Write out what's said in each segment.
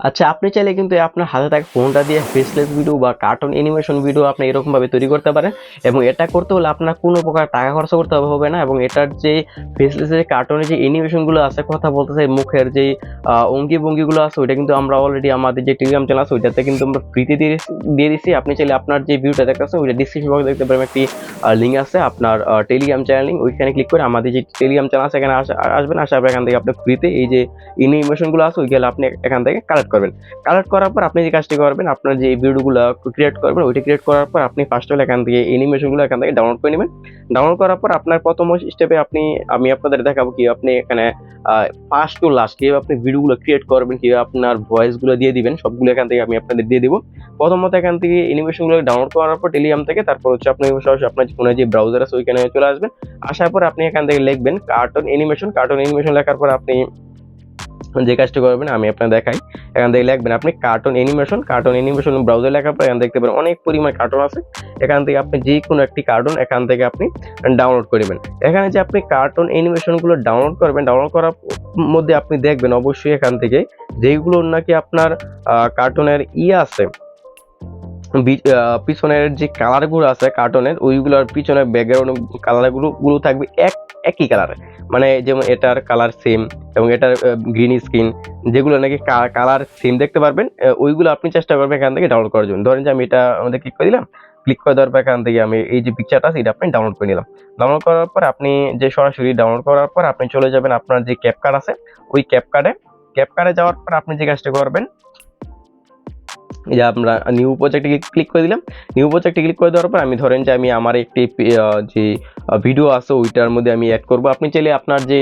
আচ্ছা, আপনি চাইলে কিন্তু আপনার হাতে থাকা ফোনটা দিয়ে ফেসলেস ভিডিও বা কার্টুন অ্যানিমেশন ভিডিও আপনি এরকমভাবে তৈরি করতে পারেন, এবং এটা করতে হলে আপনার কোনো প্রকার টাকা খরচ করতে হবে না। এবং এটার যে ফেসলেসের কার্টুনের যে অ্যানিমেশনগুলো আছে, কথা বলতেছে মুখের যে অঙ্গি ভঙ্গিগুলো আছে, ওইটা কিন্তু আমরা অলরেডি আমাদের যে টেলিগ্রাম চ্যানেল আছে ওইটাতে কিন্তু আমরা ফ্রিতে দিয়ে দিচ্ছি। আপনি চাইলে আপনার যে ভিডিওটা দেখতেছেন ওইটা ডিসক্রিপশন বক্সে দেখতে পারেন, একটি লিঙ্ক আছে আপনার টেলিগ্রাম চ্যানেল লিঙ্ক, ওইখানে ক্লিক করে আমাদের যে টেলিগ্রাম চ্যানেল আছে এখানে আসবেন, আসার পর এখান থেকে আপনি ফ্রিতে এই যে অ্যানিমেশনগুলো আছে ওইগুলো আপনি এখান থেকে কালেক্ট করবেন। কালেক্ট করার পর আপনি যে কাজটি করবেন, আপনার যে ভিডিওগুলো ক্রিয়েট করবেন ওইটা ক্রিয়েট করার পর আপনি ফার্স্ট হলে এখান থেকে অ্যানিমেশনগুলো এখান থেকে ডাউনলোড করে নেবেন। ডাউনলোড করার পর আপনার প্রথম স্টেপে আমি আপনাদের দেখাবো কি আপনি এখানে ফার্স্ট টু লাস্ট কীভাবে আপনি ভিডিওগুলো ক্রিয়েট করবেন, কীভাবে আপনার ভয়েসগুলো দিয়ে দিবেন, সবগুলো এখান থেকে আমি আপনাদের দিয়ে দিব। প্রথমত এখান থেকে অ্যানিমেশনগুলো ডাউনলোড করার পর টেলিগ্রাম থেকে, তারপর হচ্ছে আপনি সরাসরি আপনার ফোনে যে ব্রাউজার আছে ওইখানে চলে আসবেন। আসার পর আপনি এখান থেকে লিখবেন কার্টুন অ্যানিমেশন লেখার পর আপনি যে কাজটি করবেন আমি আপনার দেখাই। এখান থেকে লিখবেন আপনি কার্টুন অ্যানিমেশন ব্রাউজার লেখার পর এখান দেখতে পারেন অনেক পরিমাণ কার্টুন আছে। এখান থেকে আপনি যে কোনো একটি কার্টুন এখান থেকে আপনি ডাউনলোড করবেন। এখানে যে আপনি কার্টুন অ্যানিমেশনগুলো ডাউনলোড করবেন, ডাউনলোড করার মধ্যে আপনি দেখবেন অবশ্যই এখান থেকে যেগুলো নাকি আপনার কার্টুনের আছে, পিছনের যে কালারগুলো আছে কার্টুনের, ওইগুলোর পিছনের ব্যাকগ্রাউন্ড কালারগুলো থাকবে একই কালারের, মানে যেমন এটার কালার সেম এবং এটার গ্রিন স্ক্রিন, যেগুলো নাকি কালার সেম দেখতে পারবেন, ওইগুলো আপনি চেষ্টা করবেন এখান থেকে ডাউনলোড করার জন্য। ধরেন যে আমি এটা আমাদের ক্লিক করে দিলাম, ক্লিক করে দেওয়ার পর এখান থেকে আমি এই যে পিকচারটা আছে এটা আপনি ডাউনলোড করে নিলাম। ডাউনলোড করার পর আপনি যে সরাসরি ডাউনলোড করার পর আপনি চলে যাবেন আপনার যে ক্যাপকাট আছে, ওই ক্যাপকাটে যাওয়ার পর আপনি যে কাজটা করবেন, এই যে আমরা নিউ প্রজেক্টে ক্লিক করে দিলাম। নিউ প্রজেক্টে ক্লিক করে দেওয়ার পর আমি ধরেন যে আমি আমার একটি যে ভিডিও আছে ওইটার মধ্যে আমি অ্যাড করব। আপনি চাইলে আপনার যে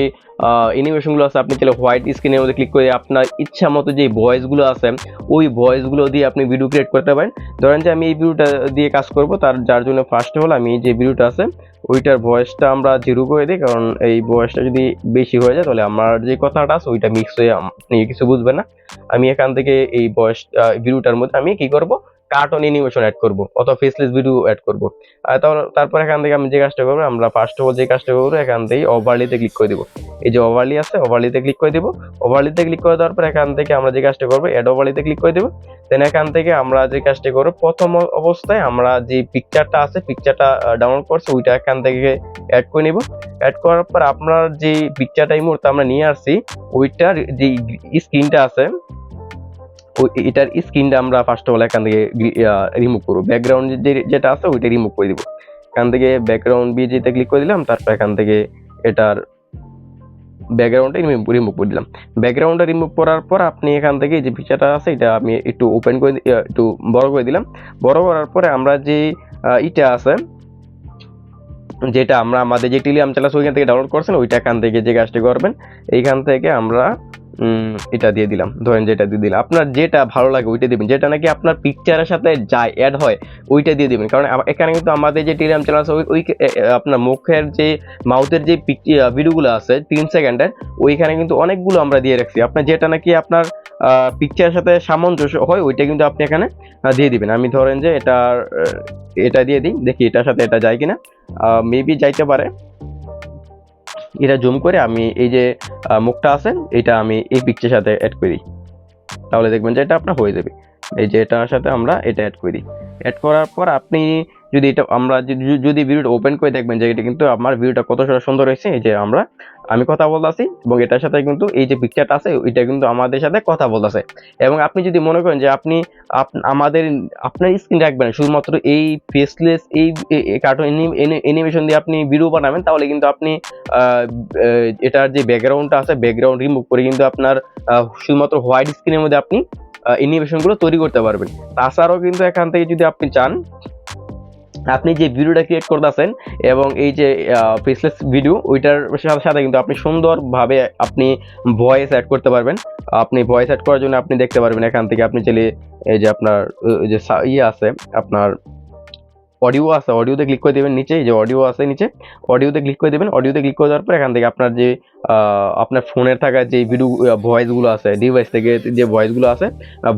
অ্যানিমেশনগুলো আছে আপনি চাইলে হোয়াইট স্ক্রিনের মধ্যে ক্লিক করে আপনার ইচ্ছা মতো যে ভয়েসগুলো আছে ওই ভয়েসগুলো দিয়ে আপনি ভিডিও ক্রিয়েট করতে পারেন। ধরেন যে আমি এই ভিডিওটা দিয়ে কাজ করব, যার জন্য ফার্স্ট হল আমি যে ভিডিওটা আছে ওইটার ভয়েসটা আমরা জিরো করে দিই, কারণ এই ভয়েসটা যদি বেশি হয়ে যায় তাহলে আমার যে কথাটা আছে ওইটা মিক্স হয়ে আপনি কিছু বুঝবেন না। আমি এখান থেকে এই ভয়েস ভিডিওটার মধ্যে আমি কি করব, কার্টুন অ্যানিমেশন অ্যাড করব অথবা ফেসলেস ভিডিও অ্যাড করব। তারপর এখান থেকে আমি যে কাজটা করবো, আমরা ফার্স্ট অফ অল যে কাজটা করবো এখান থেকে ওভারলিতে ক্লিক করে দিব। এই যে ওভারলি আছে ওভারলিতে ক্লিক করে দিব। ওভারলিতে ক্লিক করে দেওয়ার পর এখান থেকে আমরা যে কাজটা করবো অ্যাড ওভারলিতে ক্লিক করে দেবো। দেন এখান থেকে আমরা যে কাজটা করবো, প্রথম অবস্থায় আমরা যে পিকচারটা আছে পিকচারটা ডাউনলোড করছি ওইটা এখান থেকে অ্যাড করে নিব। অ্যাড করার পর আপনার যে পিকচারটা এই মুহূর্তে আমরা নিয়ে আসছি ওইটার যে স্ক্রিনটা আছে এটার স্ক্রিনটা আমরা ফার্স্ট অফ অল এখান থেকে রিমুভ করবো। ব্যাকগ্রাউন্ড যেটা আছে ওইটা রিমুভ করে দিব। এখান থেকে ব্যাকগ্রাউন্ড বিজেতে ক্লিক করে দিলাম, তারপর এখান থেকে এটার ব্যাকগ্রাউন্ডটা রিমুভ করে দিলাম। ব্যাকগ্রাউন্ডটা রিমুভ করার পর আপনি এখান থেকে যে পিকচারটা আছে এটা আমি একটু ওপেন করে একটু বড় করে দিলাম। বড় করার পরে আমরা যে ইটা আছে যেটা আমরা আমাদের যে টেলিগ্রাম চ্যানেল ওইখান থেকে ডাউনলোড করছেন ওইটা এখান থেকে যে কাজটি করবেন এইখান থেকে আমরা এটা দিয়ে দিলাম। ধরেন যেটা দিয়ে দিলাম, আপনার যেটা ভালো লাগে ওইটা দিবেন, যেটা নাকি আপনার পিকচারের সাথে যায় অ্যাড হয় ওইটা দিয়ে দিবেন। কারণ এখানে কিন্তু আমাদের যে টেলিগ্রাম চ্যানেল আছে ওই আপনার মুখের যে মাউথের যে ভিডিওগুলো আছে 3 সেকেন্ডের, ওইখানে কিন্তু অনেকগুলো আমরা দিয়ে রাখছি। আপনার যেটা নাকি আপনার পিকচারের সাথে সামঞ্জস্য হয় ওইটা কিন্তু আপনি এখানে দিয়ে দিবেন। আমি ধরেন যে এটা দিয়ে দিই, দেখি এটার সাথে এটা যায় কিনা, মেবি যাইতে পারে। এটা জুম করে আমি এই যে মুখটা আছে এটা আমি এই পিকচারের সাথে অ্যাড করি, তাহলে দেখবেন যে এটা আপনার হয়ে যাবে। এই যে এটার সাথে আমরা এটা অ্যাড করি। অ্যাড করার পর আপনি যদি এটা আমরা যদি ভিডিওটা ওপেন করে দেখবেন যে এটা কিন্তু আমার ভিডিওটা কত সুন্দর হয়েছে। এই যে আমি কথা বলতেছি এবং এটার সাথে কিন্তু এই যে পিকচারটা আছে ওইটা কিন্তু আমাদের সাথে কথা বলতেছে। এবং আপনি যদি মনে করেন যে আপনি আপনার স্ক্রিন রাখবেন শুধুমাত্র এই ফেসলেস এই কার্টুন অ্যানিমেশন দিয়ে আপনি ভিডিও বানাবেন, তাহলে কিন্তু আপনি এটার যে ব্যাকগ্রাউন্ডটা আছে ব্যাকগ্রাউন্ড রিমুভ করে কিন্তু আপনার শুধুমাত্র হোয়াইট স্ক্রিনের মধ্যে আপনি অ্যানিমেশনগুলো তৈরি করতে পারবেন। তাছাড়াও কিন্তু এখান থেকে যদি আপনি চান আপনি যে ভিডিওটা ক্রিয়েট করতেছেন এবং এই যে ফেসলেস ভিডিও ওইটার সাথে সাথে কিন্তু আপনি সুন্দরভাবে আপনি ভয়েস অ্যাড করতে পারবেন। আপনি ভয়েস অ্যাড করার জন্য আপনি দেখতে পারবেন এখান থেকে আপনি চাইলে এই যে আপনার যে আছে আপনার অডিও আছে, অডিওতে ক্লিক করে দেবেন নিচে, এই যে অডিও আছে নিচে অডিওতে ক্লিক করে দেবেন। অডিওতে ক্লিক করে দেওয়ার পর এখান থেকে আপনার যে আপনার ফোনের থাকা যে ভিডিও ভয়েসগুলো আছে ডিভাইস থেকে যে ভয়েসগুলো আছে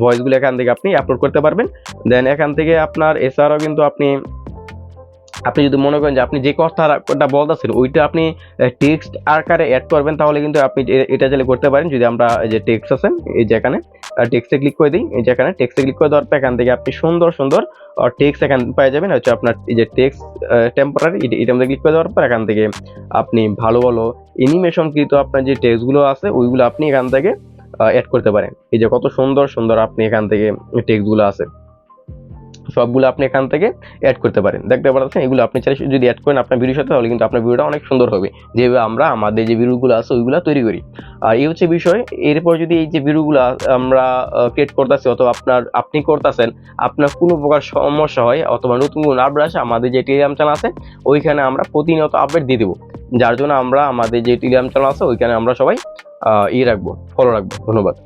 ভয়েসগুলো এখান থেকে আপনি আপলোড করতে পারবেন। দেন এখান থেকে আপনার এছাড়াও কিন্তু আপনি আপনি যদি মনে করেন যে আপনি যে কথাটা বলতেছেন ওইটা আপনি টেক্সট আকারে অ্যাড করবেন, তাহলে কিন্তু আপনি এটা চাইলে করতে পারেন। যদি আমরা যে টেক্সট আছেন এই যে এখানে টেক্সটে ক্লিক করে দিই, এই যে এখানে টেক্সটে ক্লিক করে দেওয়ার পর এখান থেকে আপনি সুন্দর সুন্দর টেক্সট এখান পেয়ে যাবেন। হচ্ছে আপনার এই যে টেক্সট টেম্পোরারি, এটা মধ্যে ক্লিক করে দেওয়ার পর এখান থেকে আপনি ভালো ভালো অ্যানিমেশন কিন্তু আপনার যে টেক্সটগুলো আছে ওইগুলো আপনি এখান থেকে অ্যাড করতে পারেন। এই যে কত সুন্দর সুন্দর আপনি এখান থেকে টেক্সটগুলো আছে সবগুলো আপনি এখান থেকে অ্যাড করতে পারেন। দেখতে পাচ্ছেন এগুলো আপনি চাইলে যদি অ্যাড করেন আপনার ভিডিওর সাথে, তাহলে কিন্তু আপনার ভিডিওটা অনেক সুন্দর হবে, যেভাবে আমরা আমাদের যে ভিডিওগুলো আছে ওইগুলো তৈরি করি। আর এই হচ্ছে বিষয়। এরপর যদি এই যে ভিডিওগুলো আমরা ক্রিয়েট করতেছি অথবা আপনি করতেছেন, আপনার কোনো প্রকার সমস্যা হয় অথবা নতুন কোনো আপডেট আসে, আমাদের যে টেলিগ্রাম চ্যানেল আছে ওইখানে আমরা প্রতিনিয়ত আপডেট দিয়ে দেবো, যার জন্য আমরা আমাদের যে টেলিগ্রাম চ্যানেল আছে ওইখানে আমরা সবাই রাখবো, ফলো রাখবো। ধন্যবাদ।